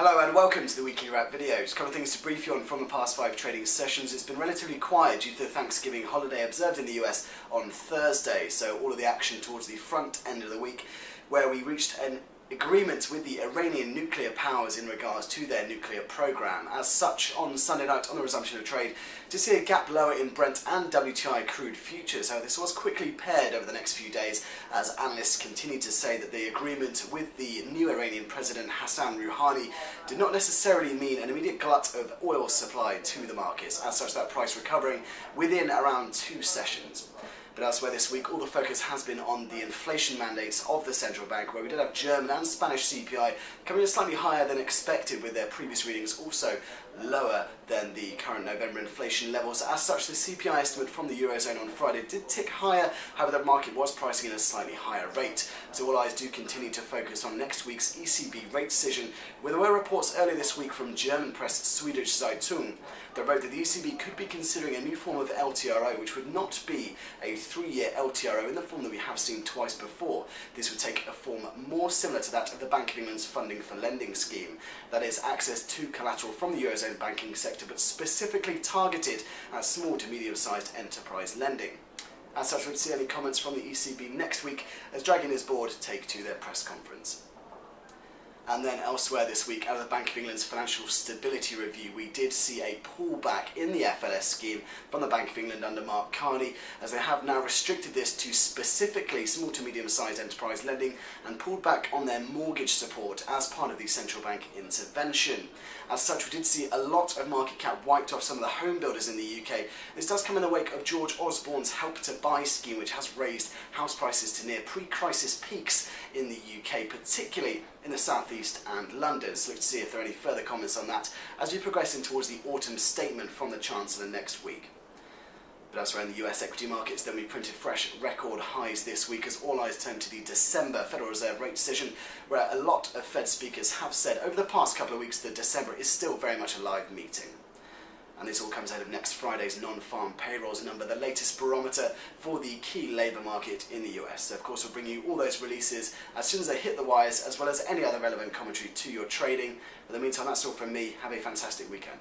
Hello and welcome to the weekly wrap videos. A couple of things to brief you on from the past 5 trading sessions. It's been relatively quiet due to the Thanksgiving holiday observed in the US on Thursday, so all of the action towards the front end of the week, where we reached an agreement with the Iranian nuclear powers in regards to their nuclear program. As such, on Sunday night, on the resumption of trade, to see a gap lower in Brent and WTI crude futures. However, this was quickly paired over the next few days as analysts continued to say that the agreement with the new Iranian President Hassan Rouhani did not necessarily mean an immediate glut of oil supply to the markets. As such, that price recovering within around 2 sessions. But elsewhere this week, all the focus has been on the inflation mandates of the central bank, where we did have German and Spanish CPI coming in slightly higher than expected, with their previous readings also lower than the current November inflation levels. As such, the CPI estimate from the Eurozone on Friday did tick higher, however the market was pricing in a slightly higher rate. So all eyes do continue to focus on next week's ECB rate decision, where there were reports earlier this week from German press Swedish Zeitung that wrote that the ECB could be considering a new form of LTRO, which would not be a 3-year LTRO in the form that we have seen twice before. This would take a form more similar to that of the Bank of England's funding for lending scheme. That is, access to collateral from the Eurozone banking sector, but specifically targeted at small to medium-sized enterprise lending. As such, we'd see any comments from the ECB next week as Draghi and his board take to their press conference. And then elsewhere this week, out of the Bank of England's Financial Stability Review, we did see a pullback in the FLS scheme from the Bank of England under Mark Carney, as they have now restricted this to specifically small to medium-sized enterprise lending and pulled back on their mortgage support as part of the central bank intervention. As such, we did see a lot of market cap wiped off some of the home builders in the UK. This does come in the wake of George Osborne's Help to Buy scheme, which has raised house prices to near pre-crisis peaks in the UK, particularly in the southeast and London. So let's see if there are any further comments on that as we progress in towards the autumn statement from the Chancellor next week. But elsewhere in the US equity markets, then we printed fresh record highs this week as all eyes turn to the December Federal Reserve rate decision, where a lot of Fed speakers have said over the past couple of weeks that December is still very much a live meeting. And this all comes ahead of next Friday's non-farm payrolls number, the latest barometer for the key labour market in the US. So of course we'll bring you all those releases as soon as they hit the wires, as well as any other relevant commentary to your trading. But in the meantime, that's all from me. Have a fantastic weekend.